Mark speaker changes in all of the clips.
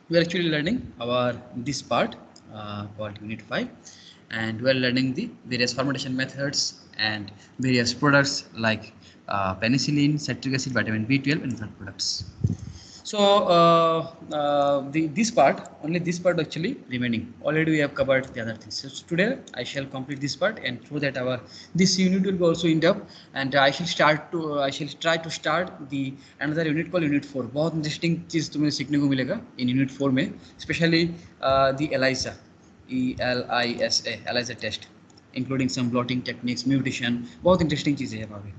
Speaker 1: we are actually learning our this part called unit 5, and we are learning the various fermentation methods and various products like penicillin, citric acid, vitamin B12 and plant products. So this part, only this part actually remaining. Already we have covered the other things. So today I shall complete this part, and through that our this unit will be also end up, and I shall try to start the another unit called unit 4. बहुत interesting चीज़ तुम्हें सीखने को मिलेगा in unit 4 में, especially the ELISA, ELISA test, including some blotting techniques, mutation. बहुत interesting चीज़ें हैं वहाँ पे.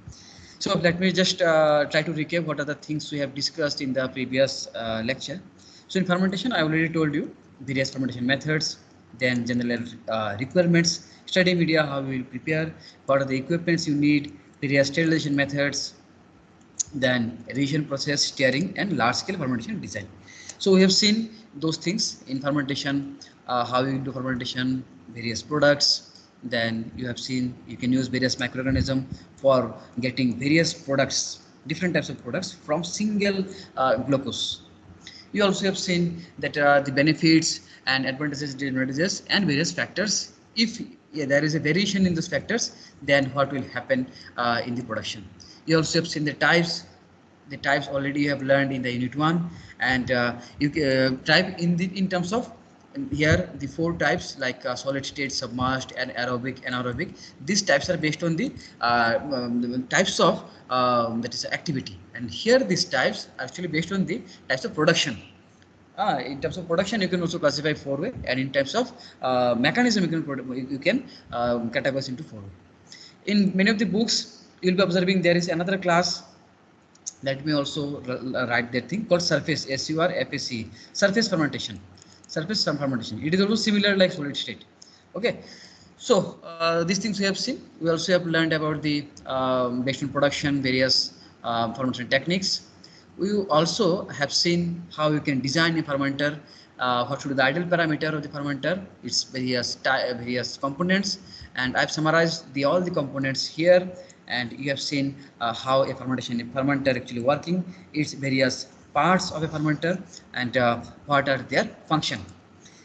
Speaker 1: So let me just try to recap what are the things we have discussed in the previous lecture. So in fermentation, I already told you various fermentation methods, then general requirements, study media, how we will prepare, what are the equipments you need, various sterilization methods, then reagent process, stirring, and large-scale fermentation design. So we have seen those things in fermentation, how you do fermentation, various products. Then you have seen you can use various microorganisms for getting various products, different types of products from single glucose. You also have seen that the benefits and advantages, disadvantages, and various factors. If there is a variation in those factors, then what will happen in the production. You also have seen the types. The types already you have learned in the unit 1, and you type in terms of here the 4 types like solid state, submerged, and aerobic, anaerobic. These types are based on the types of that is activity, and here these types are actually based on the types of production. In terms of production, you can also classify 4 way, and in terms of mechanism, you can categorize into 4 way. In many of the books, you will be observing there is another class. Let me also write that thing called surface, SURFAC, surface fermentation. Surface fermentation. It is also similar like solid state. Okay. So these things we have seen. We also have learned about the based on production, various fermentation techniques. We also have seen how you can design a fermenter, what should be the ideal parameter of the fermenter, its various components, and I've summarized all the components here, and you have seen how a fermenter actually working, its various parts of a fermenter, and what are their function.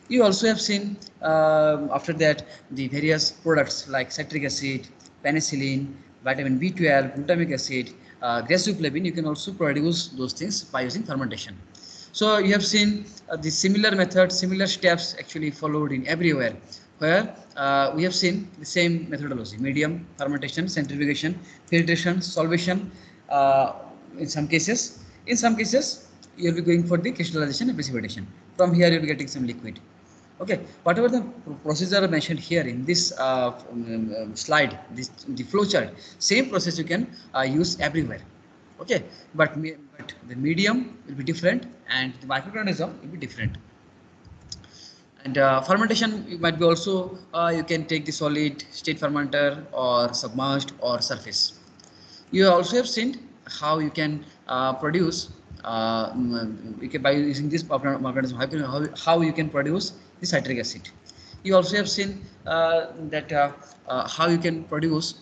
Speaker 1: You also have seen after that the various products like citric acid, penicillin, vitamin B12, glutamic acid, grassuflavin. You can also produce those things by using fermentation. So you have seen the similar method, similar steps actually followed in everywhere, where we have seen the same methodology: medium, fermentation, centrifugation, filtration, solvation. In some cases, you will be going for the crystallization and precipitation. From here, you will be getting some liquid. Okay, whatever the procedure mentioned here in this slide, the flow chart, same process you can use everywhere. Okay, but the medium will be different and the microorganism will be different. And fermentation, you might be also you can take the solid state fermenter or submerged or surface. You also have seen how you can produce by using this mechanism, how you can produce the citric acid. You also have seen that how you can produce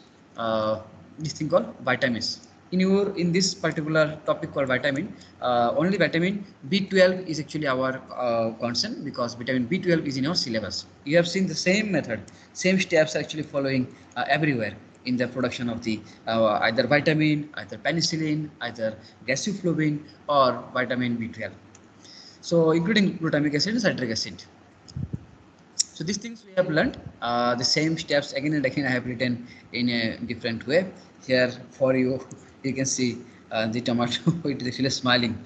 Speaker 1: this thing called vitamins. In this particular topic called vitamin, only vitamin B12 is actually our concern, because vitamin B12 is in our syllabus. You have seen the same method, same steps actually following everywhere in the production of the either vitamin, either penicillin, either gassuflovin, or vitamin B12. So including glutamic acid and citric acid. So these things we have learned, the same steps again and again I have written in a different way. Here for you, you can see the tomato, it is actually smiling.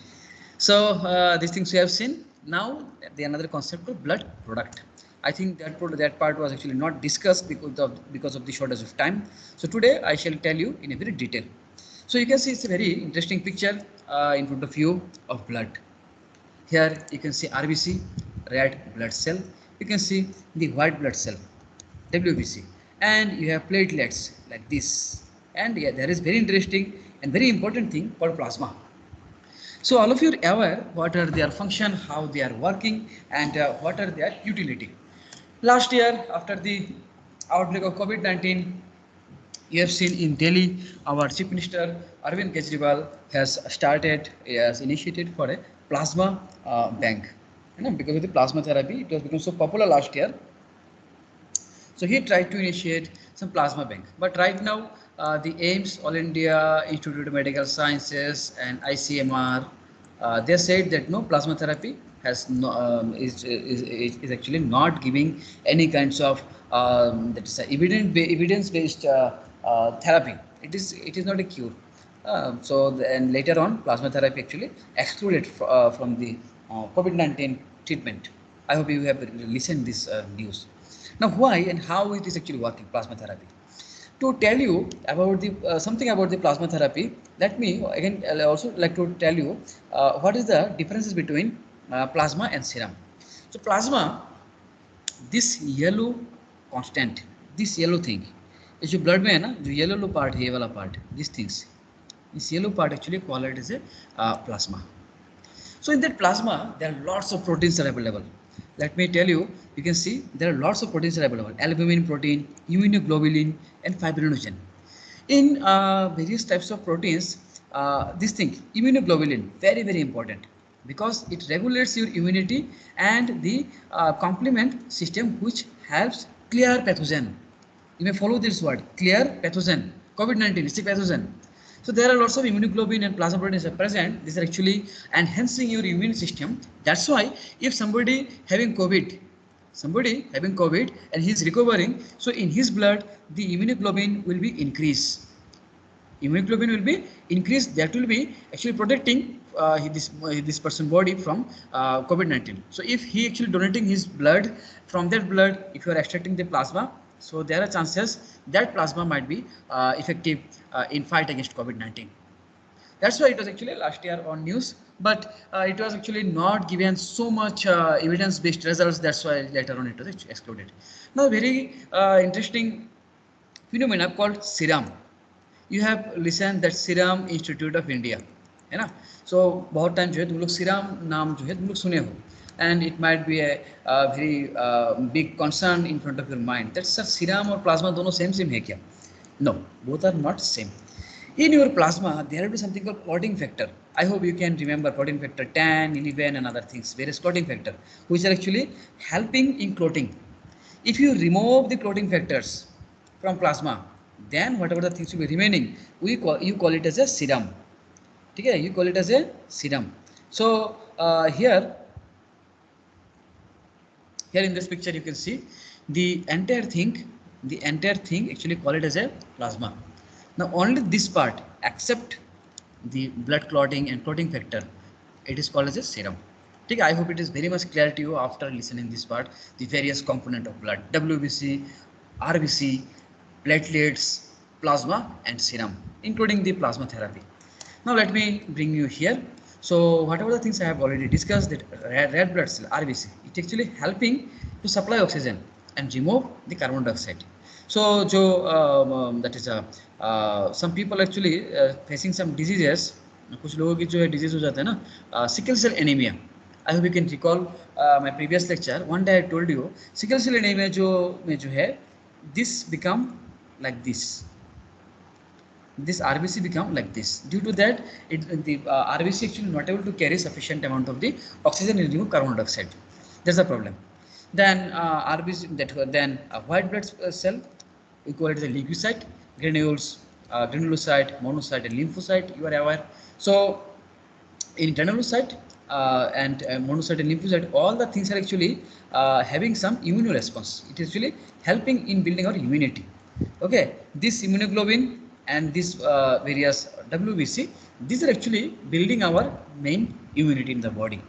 Speaker 1: So these things we have seen. Now the another concept of blood product. I think that part was actually not discussed because of the shortage of time. So today I shall tell you in a very detail. So you can see it's a very interesting picture in front of you of blood. Here you can see RBC, red blood cell. You can see the white blood cell, WBC, and you have platelets like this. And yeah, there is very interesting and very important thing called plasma. So all of you are aware what are their function, how they are working, and what are their utility. Last year, after the outbreak of COVID-19, you have seen in Delhi, our Chief Minister Arvind Kejriwal has initiated for a plasma bank. because of the plasma therapy. It was become so popular last year. So he tried to initiate some plasma bank. But right now, the AIMS, All India Institute of Medical Sciences, and ICMR, they said that no, plasma therapy has no, is actually not giving any kinds of that is evidence based therapy. It is not a cure. And later on, plasma therapy actually excluded from the COVID-19 treatment. I hope you have listened this news. Now, why and how it is actually working, plasma therapy? To tell you about the something about the plasma therapy, let me again also like to tell you what is the differences between plasma and serum. So, plasma, this yellow constant, this yellow thing, is जो blood में है ना, जो yellow part है, ये वाला part, these things, this yellow part actually called it as a plasma. So in that plasma, there are lots of proteins are available. Let me tell you, you can see there are lots of proteins are available. Albumin protein, immunoglobulin, and fibrinogen. In various types of proteins, this thing, immunoglobulin, very, very important because it regulates your immunity and the complement system which helps clear pathogen. You may follow this word, clear pathogen. COVID-19 is a pathogen. So there are lots of immunoglobulin and plasma proteins are present. These are actually enhancing your immune system. That's why if somebody having COVID and he is recovering, so in his blood the immunoglobulin will be increased. Immunoglobulin will be increased. That will be actually protecting this person's body from COVID-19. So if he actually donating his blood, from that blood, if you are extracting the plasma, so there are chances that plasma might be effective in fight against COVID-19. That's why it was actually last year on news, but it was actually not given so much evidence-based results. That's why later on it was excluded. Now, very interesting phenomena called serum. You have listened that Serum Institute of India, है ना? So बहुत time जो है तुम लोग serum नाम जो है तुम लोग सुने हो, and it might be a very big concern in front of your mind that sir serum और plasma दोनों same है क्या? No, both are not same. In your plasma, there will be something called clotting factor. I hope you can remember clotting factor 10, 11, and other things, various clotting factor, which are actually helping in clotting. If you remove the clotting factors from plasma, then whatever the things will be remaining, you call it as a serum. Okay, you call it as a serum. So here in this picture you can see the entire thing actually call it as a plasma. Now only this part except the blood clotting and clotting factor, it is called as a serum. Okay, I hope it is very much clear to you after listening this part, the various component of blood, WBC, RBC, platelets, plasma and serum, including the plasma therapy. Now let me bring you here. So whatever the things I have already discussed, that red blood cell RBC, it actually helping to supply oxygen and remove the carbon dioxide. So that is some people actually facing some diseases, कुछ लोगों की जो है disease हो जाता है ना, sickle cell anemia. I hope you can recall my previous lecture. One day I told you sickle cell anemia जो है, this become like this. This RBC become like this. Due to that, the RBC actually not able to carry sufficient amount of the oxygen and remove carbon dioxide. That's the problem. Then RBC, then white blood cell, we call it the leukocyte, granules, granulocyte, monocyte, and lymphocyte. You are aware. So in granulocyte and monocyte and lymphocyte, all the things are actually having some immune response. It is actually helping in building our immunity. Okay, this immunoglobulin and these various WBC, these are actually building our main immunity in the body.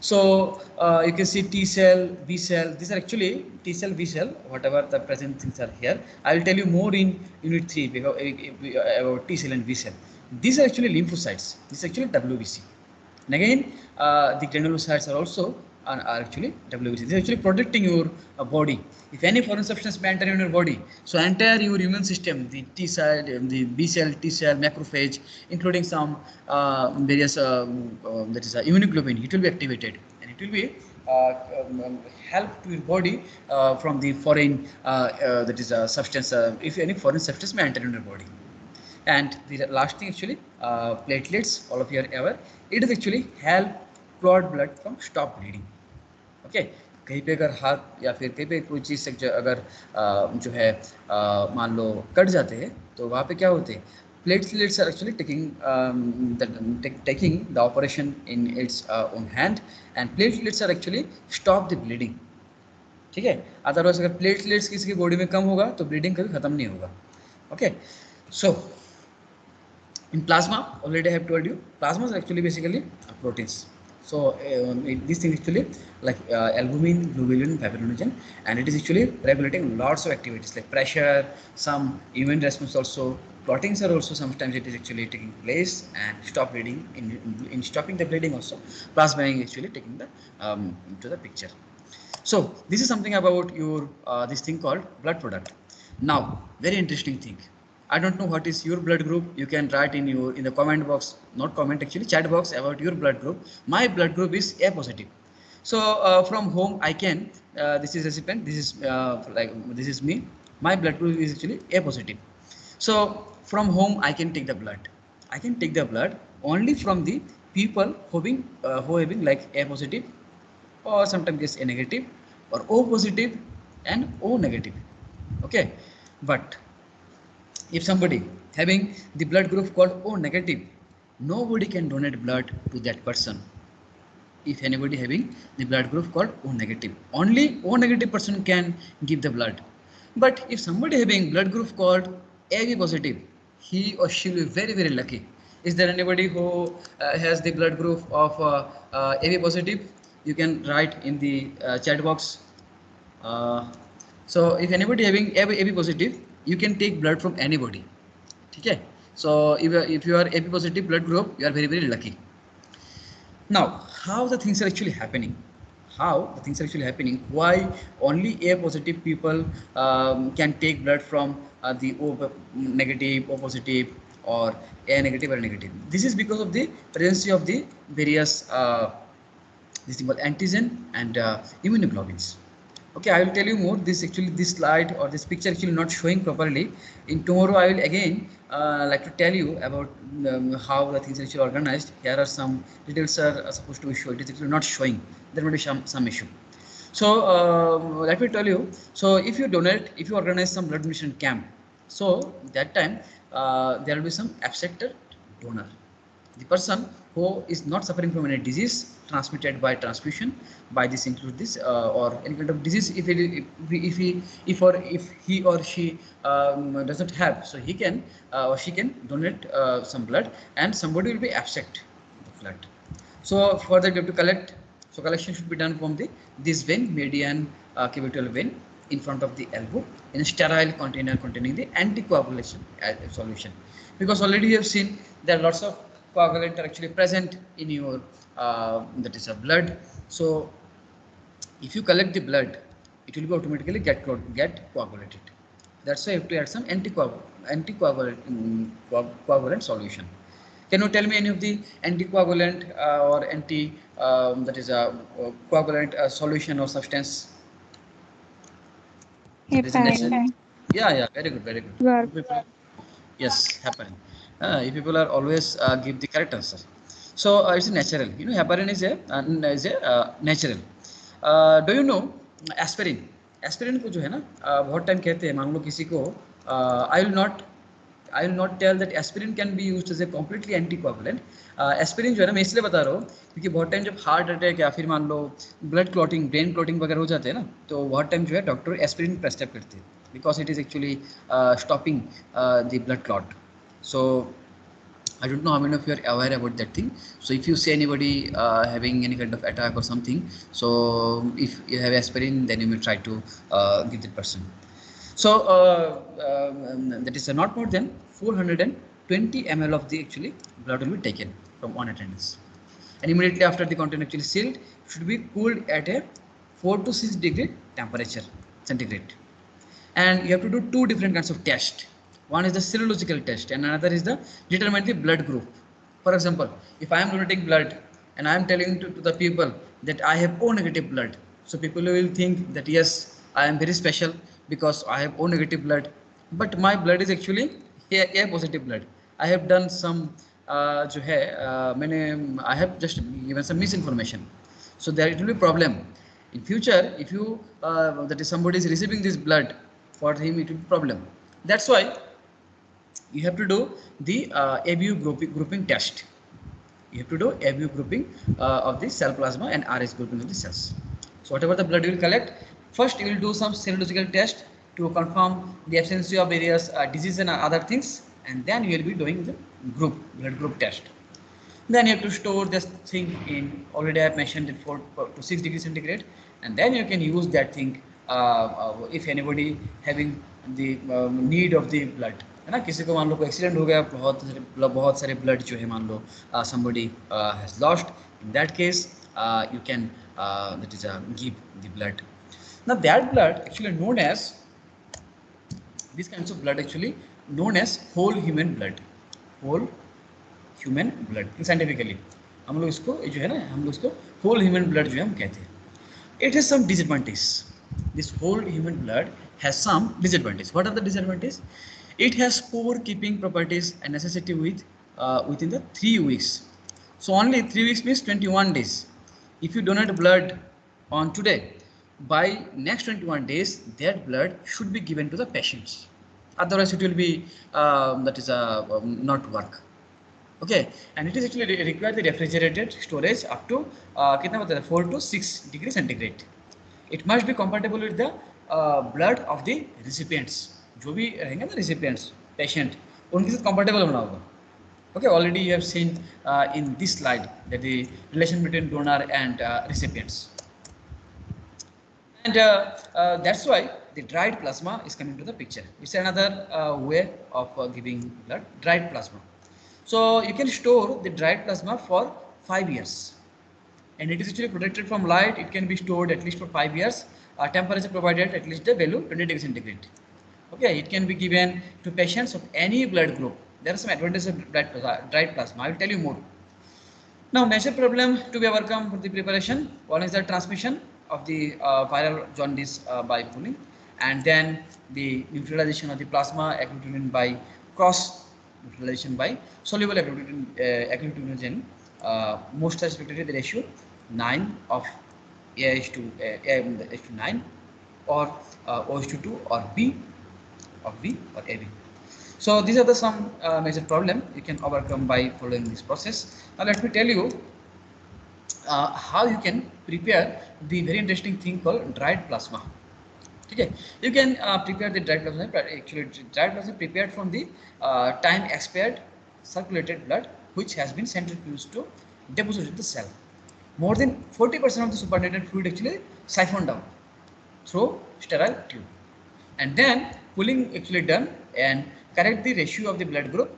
Speaker 1: So you can see T cell, B cell, these are actually T cell, B cell, whatever the present things are here. I will tell you more in unit 3 because, about T cell and B cell. These are actually lymphocytes, this is actually WBC. And again, the granulocytes are also are actually WBC. This is actually protecting your body. If any foreign substance may enter in your body, so entire your immune system, the T cell, the B cell, T cell, macrophage, including some various that is immunoglobulin, it will be activated and it will be help to your body from the foreign that is substance. If any foreign substance may enter in your body. And the last thing actually, platelets, all of you are aware, it is actually help clot blood from stop bleeding. Okay, कहीं पे अगर हाथ या फिर कहीं पे कोई चीज़ से अगर जो है मान लो कट जाते हैं, तो वहाँ पे क्या होते हैं, platelets are actually taking the operation in its own hand, and platelets are actually stop the bleeding. ठीक है, अदरवाइज अगर प्लेटलेट्स किसी की बॉडी में कम होगा तो ब्लीडिंग कभी खत्म नहीं होगा. Okay, so in plasma, already I have told you, plasma is actually basically proteins. So this thing actually like albumin, globulin, fibrinogen, and it is actually regulating lots of activities like pressure, some immune response also. Clottings are also sometimes it is actually taking place and stop bleeding. In stopping the bleeding also, plasma is actually taking the into the picture. So this is something about your this thing called blood product. Now, very interesting thing. I don't know what is your blood group. You can write in the comment box, not comment actually, chat box about your blood group. My blood group is A positive. So from home I can this is recipient. This is like this is me. My blood group is actually A positive. So from home I can take the blood. I can take the blood only from the people who having like A positive, or sometimes gets A negative, or O positive and O negative. Okay, but if somebody having the blood group called O negative, nobody can donate blood to that person. If anybody having the blood group called O negative, only O negative person can give the blood. But if somebody having blood group called AB positive, he or she will be very very lucky. Is there anybody who has the blood group of AB positive? You can write in the chat box. Uh, so if anybody having AB positive, you can take blood from anybody. Okay. So if you are AB positive blood group, you are very very lucky. Now, how the things are actually happening? How the things are actually happening? Why only A positive people can take blood from the O negative, O positive, or A negative or negative? This is because of the presence of the various this thing called antigen and immunoglobulins. Okay, I will tell you more. This slide or this picture actually not showing properly. In tomorrow I will again like to tell you about how the things are actually organized. Here are some details are supposed to be shown. It is actually not showing. There will be some issue. So let me tell you. So if you donate, if you organize some blood donation camp, so that time there will be some absector donor, the person who is not suffering from any disease transmitted by transfusion. By this include this or any kind of disease, if he or she doesn't have, so he can or she can donate some blood, and somebody will be absect the blood. So for that you have to collect. So collection should be done from the this vein, median cubital vein in front of the elbow, in a sterile container containing the anticoagulation solution. Because already you have seen there are lots of coagulant are actually present in your that is a blood. So if you collect the blood, it will be automatically get coagulated. That's why you have to add some coagulant solution. Can you tell me any of the anticoagulant or anti that is a coagulant solution or substance that is necessary?
Speaker 2: Heparin.
Speaker 1: Yeah, yeah, very good, very good.
Speaker 2: Var-
Speaker 1: Yes, heparin. If people are always give the correct answer. So it's natural. You know, heparin is a natural. Do you know aspirin? Aspirin को जो है ना बहुत time कहते हैं, मान लो किसी को I will not tell that aspirin can be used as a completely anticoagulant. Aspirin जो है ना मैं इसलिए बता रहा हूँ क्योंकि बहुत टाइम जब हार्ट अटैक या फिर मान low blood clotting, brain clotting वगैरह हो जाते हैं ना, तो बहुत टाइम जो है डॉक्टर एस्पिरिन प्रेस्क्राइब करते हैं because it is actually stopping the blood clot. So I don't know how many of you are aware about that thing. So if you see anybody having any kind of attack or something, so if you have aspirin, then you may try to give that person. So that is not more than 420 ml of the actually blood will be taken from one attendance, and immediately after the content actually sealed, should be cooled at a 4 to 6 degree temperature centigrade. And you have to do two different kinds of tests. One is the serological test and another is the determine the blood group. For example, if I am donating blood and I am telling to the people that I have O negative blood, so people will think that yes, I am very special because I have O negative blood, but my blood is actually A positive blood. I have done some जो है मैंने I have just given some misinformation, so there it will be problem. In future, if you that is somebody is receiving this blood, for him it will be problem. That's why you have to do the ABU grouping test. You have to do ABU grouping of the cell plasma and RH grouping of the cells. So whatever the blood you will collect, first you will do some serological test to confirm the absence of various diseases and other things, and then you will be doing the blood group test. Then you have to store this thing in, already I have mentioned it, 4 to 6 degrees centigrade, and then you can use that thing if anybody having the need of the blood, है ना. किसी को मान लो कोई accident हो गया, बहुत सारे ब्लड जो है मान लो somebody has lost, in that case you can that is give the blood. Now that blood actually known as, these kinds of blood actually known as whole human blood, whole human blood scientifically हम लोग इसको जो है ना, हम लोग इसको whole human blood जो है हम कहते हैं. It has some disadvantage. This whole human blood has some disadvantage. What are the disadvantage? It has poor keeping properties and necessity within the 3 weeks. So only 3 weeks means 21 days. If you donate blood on today, by next 21 days that blood should be given to the patients, otherwise it will be not work. Okay, and it is actually required the refrigerated storage up to कितना बताया, 4 to 6 degrees centigrade. It must be compatible with the blood of the recipients. जो भी रहेंगे ना recipients, patient, उनके साथ compatible होना होगा. Okay, already you have seen in this slide that the relation between donor and recipients, and that's why the dried plasma is coming to the picture. It's another way of giving blood, dried plasma. So you can store the dried plasma for 5 years, and it is actually protected from light. It can be stored at least for 5 years. Temperature provided at least the value 20 degrees centigrade. Okay, it can be given to patients of any blood group. There are some advantages of dried plasma. I will tell you more. Now, major problem to be overcome for the preparation. One is the transmission of the viral jaundice by pooling, and then the neutralization of the plasma agglutinin by cross neutralization by soluble agglutinogen. Most such bacteria, the ratio 9 of A:9 or OH/2 or B of B or AB. So these are the some major problem you can overcome by following this process. Now let me tell you how you can prepare the very interesting thing called dried plasma. Okay, you can prepare the dried plasma. Actually, dried plasma prepared from the time expired circulated blood, which has been centrifuged to deposit in the cell. More than 40% of the supernatant fluid actually siphoned out through sterile tube, and then pooling actually done and correct the ratio of the blood group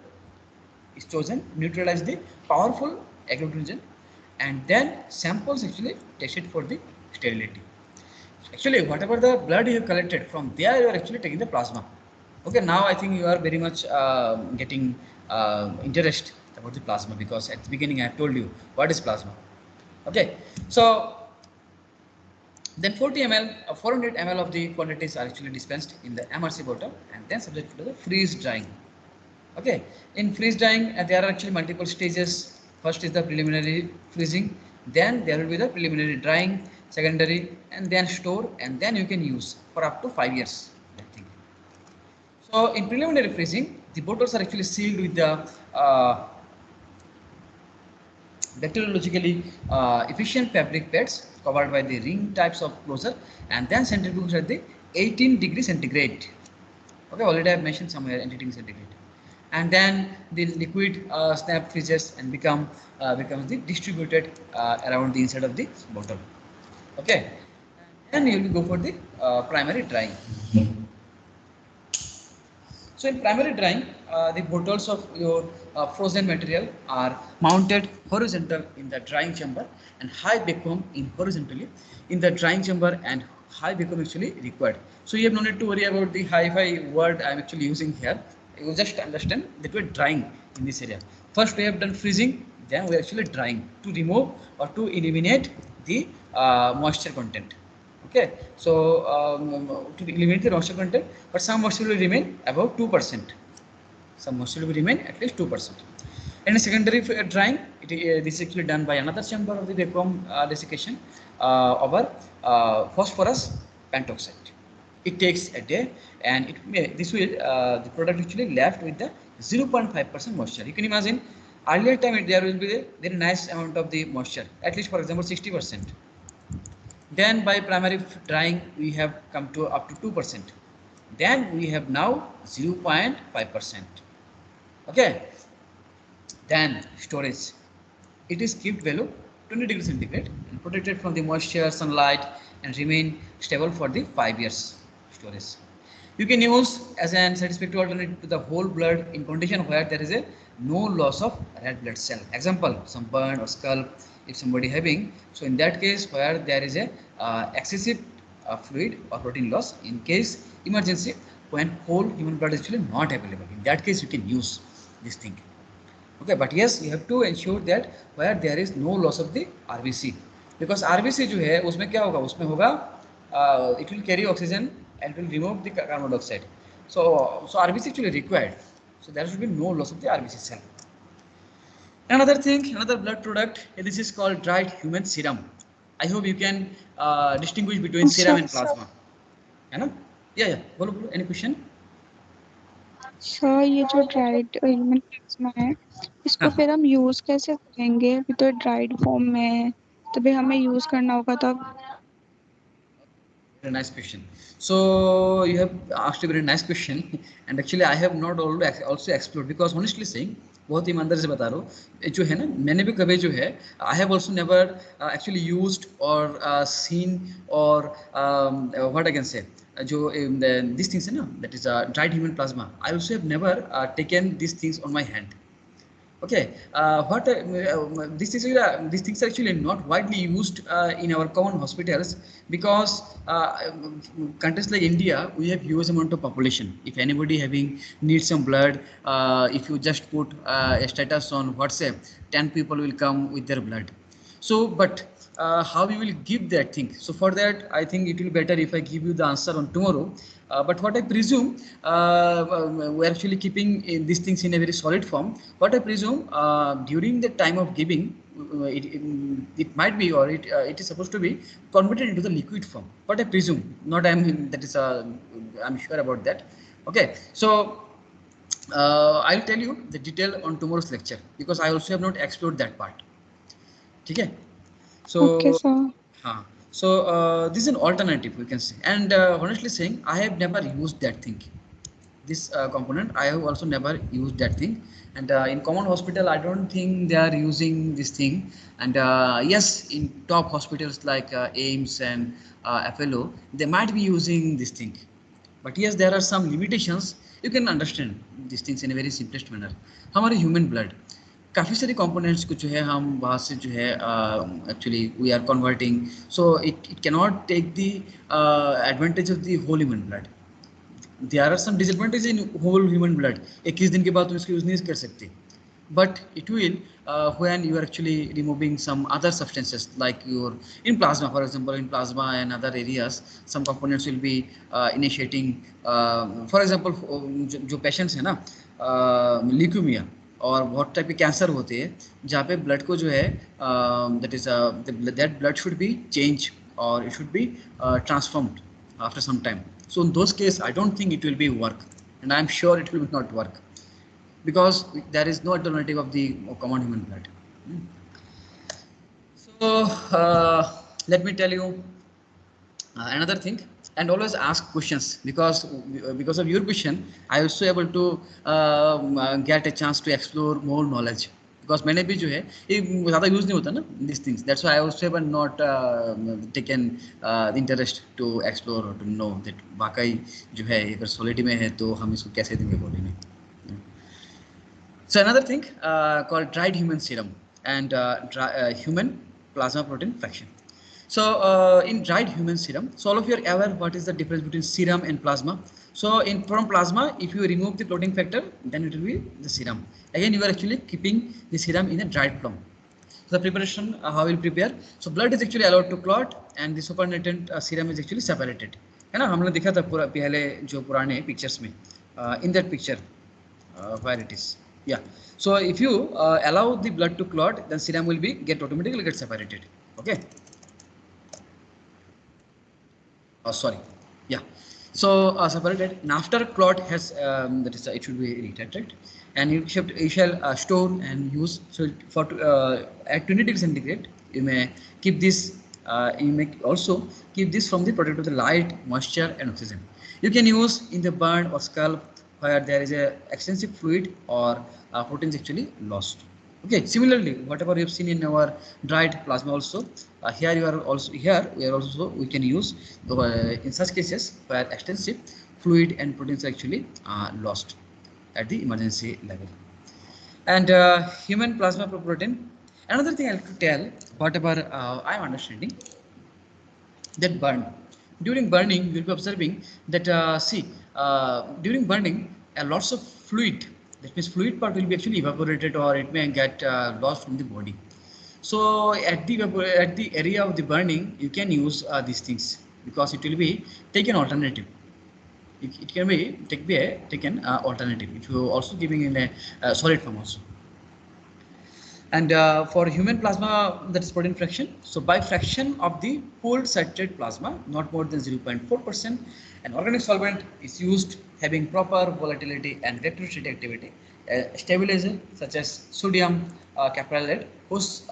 Speaker 1: is chosen, neutralize the powerful agglutinogen, and then samples actually tested for the sterility. Actually, whatever the blood you have collected, from there you are actually taking the plasma. Okay, now I think you are very much getting interest about the plasma, because at the beginning I have told you what is plasma. Okay, so then 40 ml, 400 ml of the quantities are actually dispensed in the MRC bottle and then subjected to the freeze drying. Okay, in freeze drying there are actually multiple stages. First is the preliminary freezing, then there will be the preliminary drying, secondary, and then store, and then you can use for up to 5 years. So in preliminary freezing, the bottles are actually sealed with the bacteriologically efficient fabric pads covered by the ring types of closure, and then centrifuged at the 18 degrees centigrade. Okay, already I have mentioned somewhere 18 degrees centigrade, and then the liquid snap freezes and becomes the distributed around the inside of the bottle. Okay, and you will go for the primary drying. So in primary drying, the bottles of your frozen material are mounted horizontal in the drying chamber and high vacuum in horizontally in the drying chamber, and high vacuum actually required. So you have no need to worry about the hi-fi word I am actually using here. You just understand that we are drying in this area. First we have done freezing, then we are actually drying to remove or to eliminate the moisture content. Okay, so to eliminate the moisture content, but some moisture will remain above 2%. Some moisture will remain at least 2%. And in secondary drying, This is actually done by another chamber of the vacuum desiccation over phosphorus pentoxide. It takes a day, and this will the product actually left with the 0.5% moisture. You can imagine earlier time there will be a very nice amount of the moisture, at least for example 60%. Then by primary drying we have come to up to 2%. Then we have now 0.5%. Okay. Then storage. It is kept below 20 degrees centigrade and protected from the moisture, sunlight, and remain stable for the 5 years storage. You can use as an satisfactory alternative to the whole blood in condition where there is a no loss of red blood cell. Example, some burn or scalp if somebody having. So in that case where there is a excessive fluid or protein loss, in case emergency when whole human blood is actually not available. In that case you can use this thing. Okay, but yes, you have to ensure that where there is no loss of the RBC, because RBC जो है उसमें क्या होगा, उसमें होगा it will carry oxygen and will remove the carbon dioxide. So RBC actually required. So there should be no loss of the RBC cell. Another thing, another blood product, this is called dried human serum. I hope you can distinguish between serum and plasma. है ना? Yeah. बोलो. Any question?
Speaker 2: Sir ये जो dried human plasma है इसको फिर हम use कैसे करेंगे? अभी तो ड्राइड फॉर्म में है, तो भी हमें यूज करना होगा तब.
Speaker 1: Very nice question. So you have asked a very nice question, and actually I have not also explored, because honestly saying, बहुत ईमानदारी से बता रहा हूँ, जो है ना मैंने भी कभी जो है I have also never actually used or seen or what I can say, जो these things है ना, that is dried human plasma. I also have never taken these things on my hand. Okay, these things are actually not widely used in our common hospitals, because countries like India, we have huge amount of population. If anybody having needs some blood, if you just put a status on WhatsApp, 10 people will come with their blood. So, but how we will give that thing? So for that, I think it will be better if I give you the answer on tomorrow. But what I presume, we're actually keeping these things in a very solid form. What I presume, during the time of giving, it might be, or it is supposed to be converted into the liquid form. What I presume, not I'm sure about that. Okay, so I'll tell you the detail on tomorrow's lecture, because I also have not explored that part. Okay, so
Speaker 2: okay, sir.
Speaker 1: So this is an alternative, we can say, and honestly saying, I have never used that thing. This component, I have also never used that thing, and in common hospital, I don't think they are using this thing. And yes, in top hospitals like AIMS and FLO, they might be using this thing. But yes, there are some limitations. You can understand these things in a very simplest manner. हमारे human blood, काफ़ी सारे components को जो है हम वहाँ से जो है actually we are converting, so it can not take the advantage of the whole human blood. There are some disadvantage in whole human blood. 21 दिन के बाद तुम इसको यूज़ नहीं कर सकते, but it will when you are actually removing some other substances like your in plasma, for example, in plasma and other areas, some components will be initiating, for example, जो patients है ना leukemia और बहुत type के cancer होते हैं जहाँ पे ब्लड को जो है that blood should be change और it should be transformed after some time. So in those cases, I don't think it will be work, and I am sure it will not work, because there is no alternative of the common human blood. So let me tell you another thing, and always ask questions, because of your question I also able to get a chance to explore more knowledge, because मैंने भी जो है ये ज़्यादा use नहीं होता ना these things, that's why I also have not taken interest to explore or to know that वाकई जो है अगर सॉलिड में है तो हम इसको कैसे देंगे बॉडी में. So another thing called dried human serum and human plasma protein fraction. So in dried human serum, so all of you are aware what is the difference between serum and plasma. So from plasma, if you remove the clotting factor, then it will be the serum. Again, you are actually keeping the serum in a dried form. So the preparation, how we will prepare. So blood is actually allowed to clot, and the supernatant serum is actually separated. है ना, हमने देखा था पहले जो पुराने pictures में, in that picture, where it is. Yeah. So if you allow the blood to clot, then serum will be automatically get separated. Okay. Sorry. Yeah. So separated, and after clot has that is it should be retracted, and you shall store and use. So for at 20 degrees centigrade, you may keep this. You may also keep this from the protect of the light, moisture, and oxygen. You can use in the burn or scalp where there is a extensive fluid or proteins actually lost. Okay, similarly, whatever we have seen in our dried plasma also, here we are also we can use in such cases where extensive fluid and proteins are actually lost at the emergency level. And human plasma protein. Another thing I like to tell, whatever I am understanding, that burn. During burning, you will be observing that during burning, lots of fluid. That means fluid part will be actually evaporated or it may get lost from the body. So at the area of the burning, you can use these things because it will be taken alternative. It can be taken alternative. It will also giving in a solid form also. And for human plasma, that is protein fraction. So by fraction of the pooled saturated plasma, not more than 0.4%, an organic solvent is used having proper volatility and electrostatic activity. A stabilizer such as sodium caprolate, whose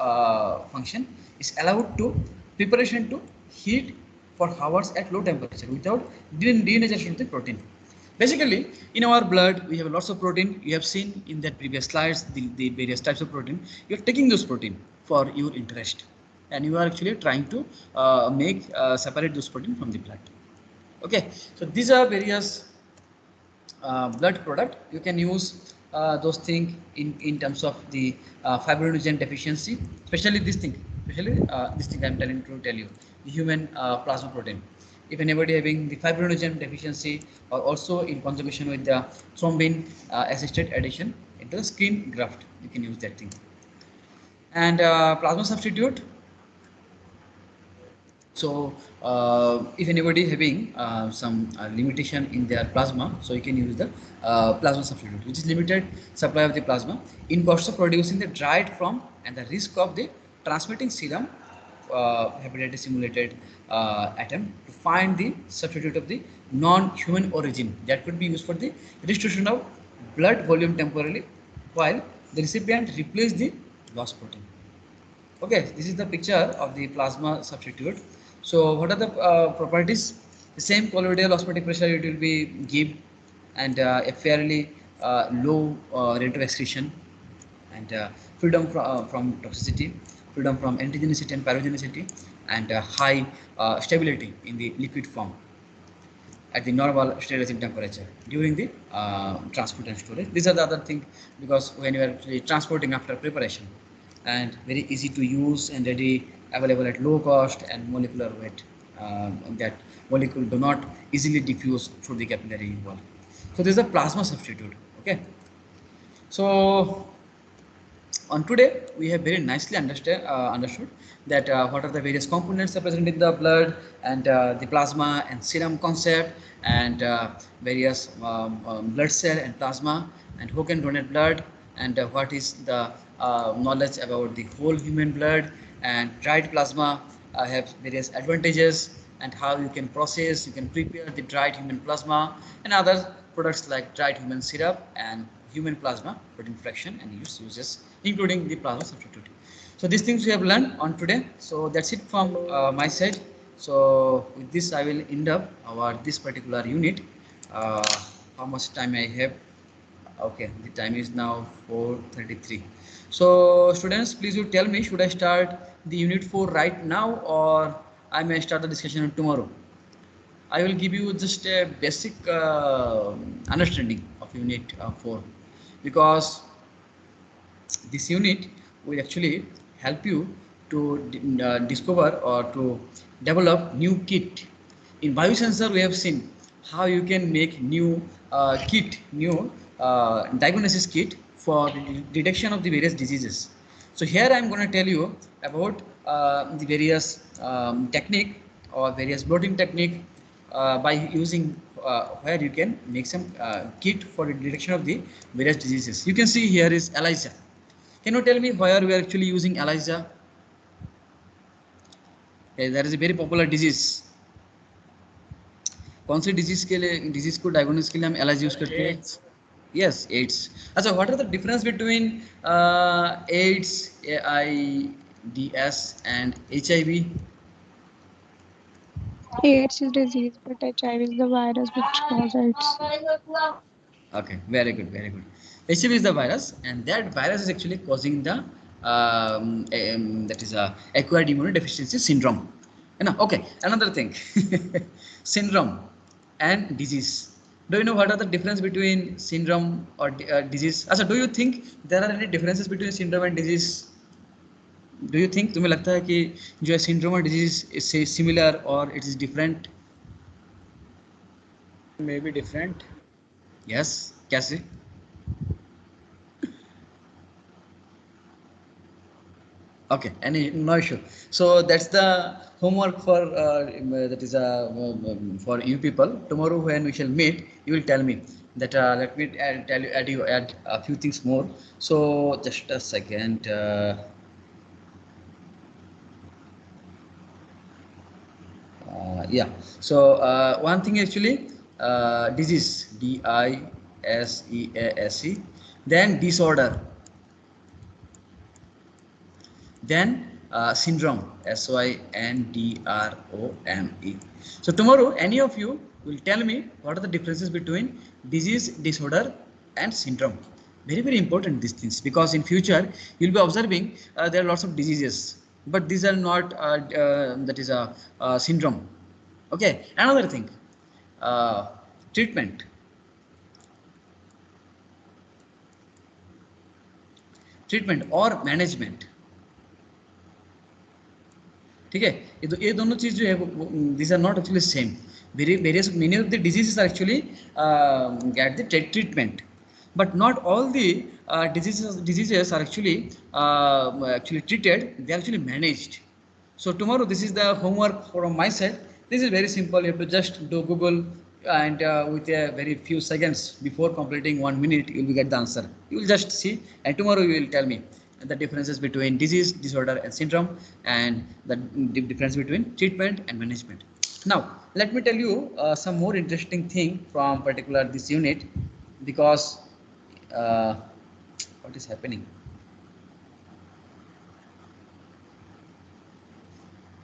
Speaker 1: function is allowed to preparation to heat for hours at low temperature without denaturation of the protein. Basically, in our blood, we have lots of protein. You have seen in that previous slides the various types of protein. You're taking those protein for your interest, and you are actually trying to make separate those protein from the blood. Okay, so these are various blood product. You can use those things in terms of the fibrinogen deficiency, especially this thing I'm telling to tell you, the human plasma protein. If anybody having the fibrinogen deficiency or also in conjugation with the thrombin assisted addition into the skin graft, you can use that thing. And plasma substitute. So if anybody having some limitation in their plasma, so you can use the plasma substitute, which is limited supply of the plasma in cost of producing the dried form and the risk of the transmitting serum hepatitis simulated atom to find the substitute of the non-human origin that could be used for the restitution of blood volume temporarily while the recipient replace the lost protein. Okay, this is the picture of the plasma substitute. So what are the properties? The same colloidal osmotic pressure it will be give, and a fairly low rate of excretion, and freedom from toxicity, freedom from antigenicity and pyrogenicity, and high stability in the liquid form at the normal sterilizing temperature during the transport and storage. These are the other thing, because when you are actually transporting after preparation, and very easy to use and ready available at low cost and molecular weight, that molecule do not easily diffuse through the capillary wall. So this is a plasma substitute. Okay, so on today we have very nicely understood that what are the various components are present in the blood, and the plasma and serum concept, and various blood cell and plasma, and who can donate blood, and what is the knowledge about the whole human blood, and dried plasma have various advantages, and how you can process, you can prepare the dried human plasma, and other products like dried human syrup and human plasma protein fraction and use uses, including the plasma substitute. So these things we have learned on today. So that's it from my side. So with this I will end up our this particular unit. How much time I have? Okay, the time is now 4:33. So students, please you tell me, should I start the unit 4 right now, or I may start the discussion tomorrow? I will give you just a basic understanding of unit 4, because this unit will actually help you to discover or to develop new kit. In biosensor we have seen how you can make new new diagnosis kit for the detection of the various diseases. So here I am going to tell you about the various technique or various blotting technique by using where you can make some kit for the detection of the various diseases. You can see here is ELISA. Can you tell me where we are actually using ELISA? That is a very popular disease. कौन सी disease को diagnosis के लिए हम LIG use करते हैं? Yes, AIDS. अच्छा, what are the difference between AIDS, AIDS and HIV?
Speaker 2: AIDS is disease, but HIV is the virus which causes AIDS.
Speaker 1: Okay, very good, very good. HIV is the virus, and that virus is actually causing the that is a acquired immunodeficiency syndrome. Okay, another thing, syndrome and disease. Do you know what are the difference between syndrome or disease? Also, do you think there are any differences between syndrome and disease? Do you think, तुम्हें लगता है कि जो syndrome और disease is similar or it is different?
Speaker 3: Maybe different.
Speaker 1: Yes, कैसे? Okay, no issue. So that's the homework for that is for you people. Tomorrow when we shall meet, you will tell me that. Let me add a few things more. So just a second. Yeah. So one thing actually, disease, DISEASE, then disorder, then syndrome, SYNDROME. So tomorrow any of you will tell me what are the differences between disease, disorder and syndrome. Very, very important these things, because in future you'll be observing there are lots of diseases, but these are not that is a syndrome. Okay, another thing, treatment or management. ठीक है, ये दोनों चीज जो है these are not actually same. Many of the diseases are actually get the treatment, but not all the diseases are actually treated. They are actually managed. So tomorrow this is the homework from my side. This is very simple. You have to just do Google, and with a very few seconds before completing 1 minute, you will get the answer. You will just see, and tomorrow you will tell me the differences between disease, disorder and syndrome, and the difference between treatment and management. Now let me tell you some more interesting thing from particular this unit, because what is happening?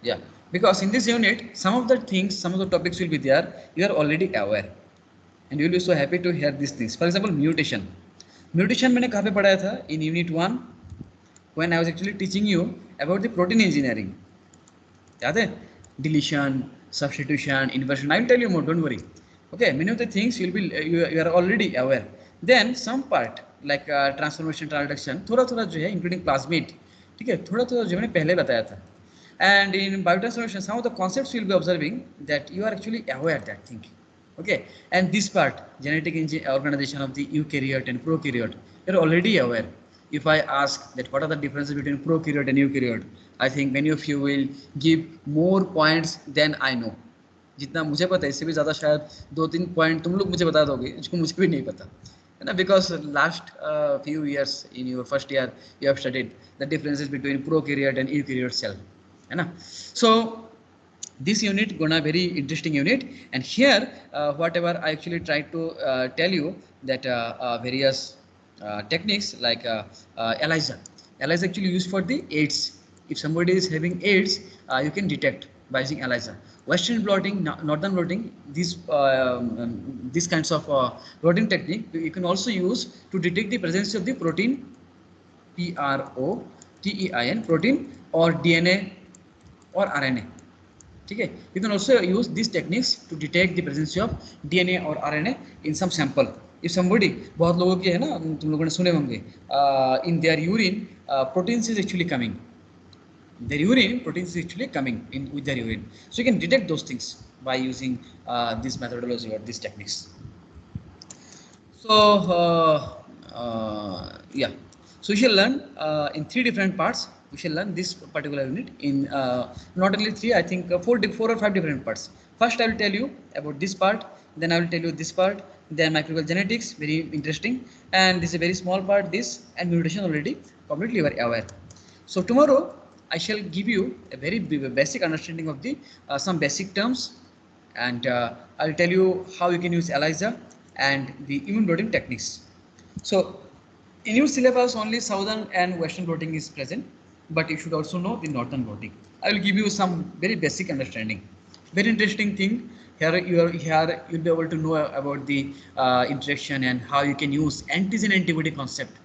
Speaker 1: Yeah, because in this unit some of the things, some of the topics will be there, you are already aware, and you will be so happy to hear these things. For example, mutation मैंने कहाँ पे पढ़ाया था? In unit 1, when I was actually teaching you about the protein engineering. याद है? Deletion, substitution, inversion. I will tell you more, don't worry. Okay, many of the things you are already aware. Then some part like transformation, transduction, थोड़ा जो है including plasmid, ठीक है, थोड़ा जो मैंने पहले बताया था. And in biotransformation, some of the concepts you will be observing that you are actually aware that thing. Okay, and this part, genetic organization of the eukaryote and prokaryote, you are already aware. If I ask that what are the differences between prokaryote and eukaryote, I think many of you will give more points than I know. जितना मुझे पता है इससे भी ज़्यादा शायद 2-3 point तुम लोग मुझे बता दोगे, जिसको मुझे भी नहीं पता है ना, because last few years in your first year you have studied the differences between prokaryote and eukaryote cell, है ना. So this unit gonna very interesting unit, and here whatever I actually tried to tell you that various techniques like ELISA actually used for the AIDS. If somebody is having AIDS, you can detect by using ELISA. Western blotting, northern blotting, these kinds of blotting technique you can also use to detect the presence of the protein, PROTEIN, protein or DNA or RNA. ठीक है, you can also use these techniques to detect the presence of DNA or RNA in some sample. If somebody, बहुत लोगों के है ना, तुम लोगों ने सुने होंगे, in their urine proteins is actually coming. Their urine proteins is actually coming in with their urine. So you can detect those things by using this methodology or these techniques. So yeah, so you shall learn in 3 different parts. we shall learn this particular unit in not only three, I think four or five different parts. First I will tell you about this part, then I will tell you this part, then microbial genetics, very interesting, and this is a very small part, this, and mutation already completely you are aware. So tomorrow I shall give you a very basic understanding of the some basic terms, and I'll tell you how you can use ELISA and the immune blotting techniques. So in your syllabus only southern and western blotting is present, but you should also know the northern blotting. I will give you some very basic understanding. Very interesting thing here. You'll be able to know about the interaction and how you can use antigen antibody concept.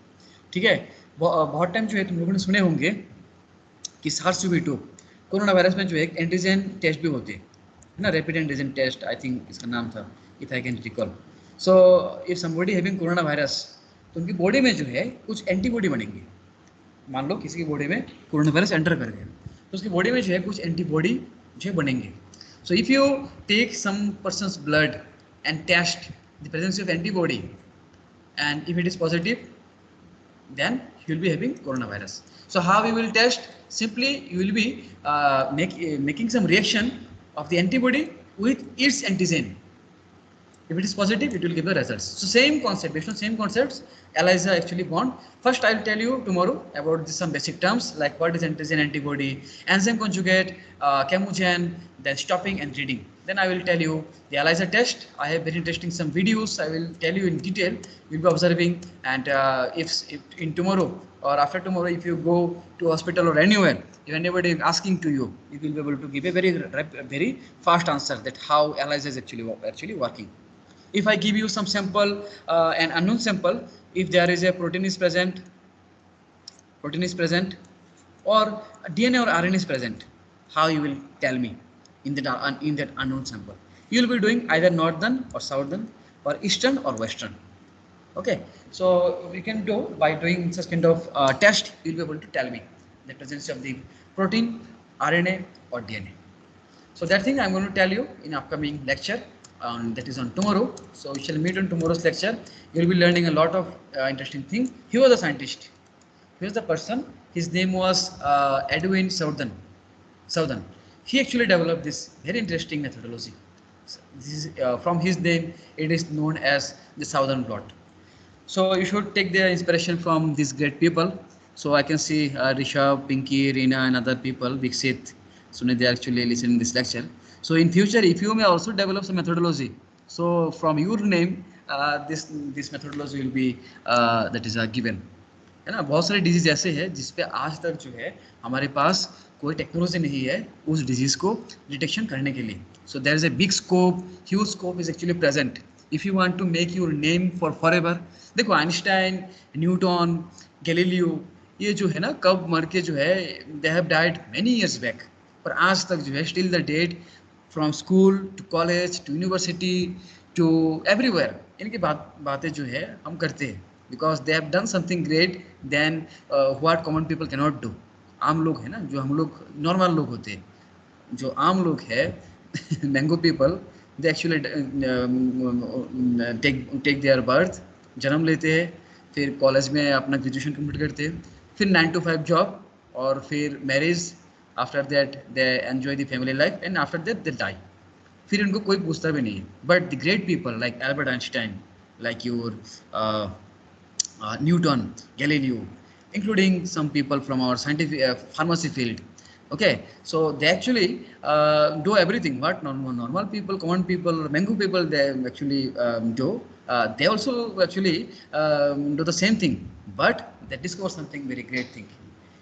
Speaker 1: ठीक है, बहुत time जो है तुम लोगों ने सुने होंगे कि SARS-CoV-2 कोरोना वायरस में जो एक एंटीजन टेस्ट भी होते हैं, है ना, rapid antigen test, I think इसका नाम था, if I can recall. So if somebody having corona virus, तो उनकी बॉडी में जो है कुछ एंटीबॉडी बनेंगे. मान लो किसी की बॉडी में कोरोना वायरस एंटर कर गया, तो उसकी बॉडी में जो है कुछ एंटीबॉडी जो है बनेंगे. So if you take some person's blood and test the presence of antibody, and if it is positive, then you will be having coronavirus. So how we will test? Simply you will be making some reaction of the antibody with its antigen. If it is positive, it will give the results. So same concept, based on same concepts, ELISA actually bond. First I will tell you tomorrow about some basic terms like what is antigen antibody, enzyme conjugate, chemogen, then stopping and reading. Then I will tell you the ELISA test. I have very interesting some videos. I will tell you in detail. You'll be observing, and if in tomorrow or after tomorrow, if you go to hospital or anywhere, if anybody is asking to you, you will be able to give a very fast answer that how ELISA is actually working. If I give you some sample, an unknown sample, if there is a protein is present, or DNA or RNA is present, how you will tell me in that unknown sample? You will be doing either northern or southern or eastern or western. Okay, so we can do by doing such kind of test. You will be able to tell me the presence of the protein, RNA or DNA. So that thing I'm going to tell you in upcoming lecture. That is on tomorrow. So we shall meet on tomorrow's lecture. You will be learning a lot of interesting things. He was a scientist. He was the person. His name was Edwin Southern. He actually developed this very interesting methodology. This is, from his name, it is known as the Southern blot. So you should take the inspiration from these great people. So I can see Rishabh, Pinky, Reena, and other people, Viksit, so they are actually listening this lecture. So in future, if you may also develop some methodology, so from your name, this methodology will be that is given. है ना, बहुत सारे disease ऐसे हैं जिस पे आज तक जो है हमारे पास कोई टेक्नोलॉजी नहीं है उस डिजीज को डिटेक्शन करने के लिए. So there is a big scope, huge scope is actually present if you want to make your name forever. देखो आइंस्टाइन, न्यूटन, गैलीलियो, ये जो है ना कब मर के जो है they have died many years back, पर आज तक जो है still the date from school to college to university to everywhere इनकी बातें जो है हम करते हैं, because they have done something great then what common people can not do. आम लोग है ना, जो हम लोग नॉर्मल लोग होते हैं, जो आम लोग है mango people, they actually take their birth, जन्म लेते हैं, फिर कॉलेज में अपना ग्रेजुएशन कंप्लीट करते हैं, फिर 9 to 5 जॉब और फिर marriage. After that they enjoy the family life and after that they die. फिर उनको कोई पूछता भी नहीं है. But the great people like Albert Einstein, like your Newton, Galileo, including some people from our scientific pharmacy field. Okay, so they actually do everything what normal people, common people, mango people they actually do. They also actually do the same thing, but they discover something very great thing.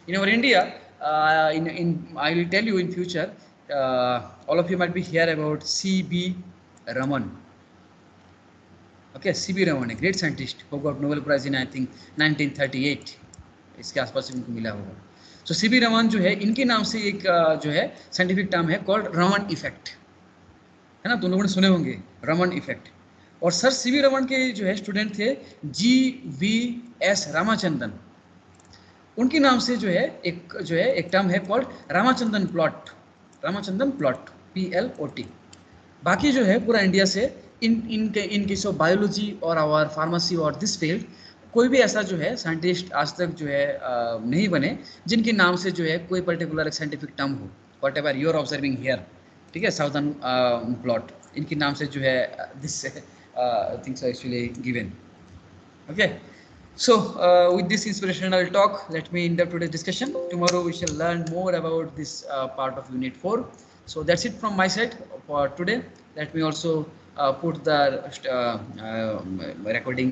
Speaker 1: In our India, I will tell you in future, all of you might be hear about C.B. Raman. Okay, C.B. Raman, a great scientist who got Nobel Prize in I think 1938. इसके आसपास इनको मिला होगा. So C.B. Raman जो है इनके नाम से एक जो है साइंटिफिक टर्म है कॉल्ड रमन इफेक्ट, है ना, तुम लोगों ने सुने होंगे रमन इफेक्ट. और सर C.B. रमन के जो है स्टूडेंट थे G.V.S. रामाचंद्रन. उनके नाम से जो है एक टर्म है कॉल्ड रामाचंद्रन प्लॉट PLOT. बाकी जो है पूरा इंडिया से इन केस ऑफ बायोलॉजी और आवर फार्मेसी और दिस फील्ड कोई भी ऐसा जो है साइंटिस्ट आज तक जो है नहीं बने जिनके नाम से जो है कोई पर्टिकुलर साइंटिफिक टर्म हो, whatever you are observing here, ठीक है, साउदर्न ब्लॉट, इनके नाम से जो है this things are actually given. Okay, so with this inspirational talk, let me end up today's discussion. Tomorrow we shall learn more about this part of Unit 4. So that's it from my side for today. Let me also put the recording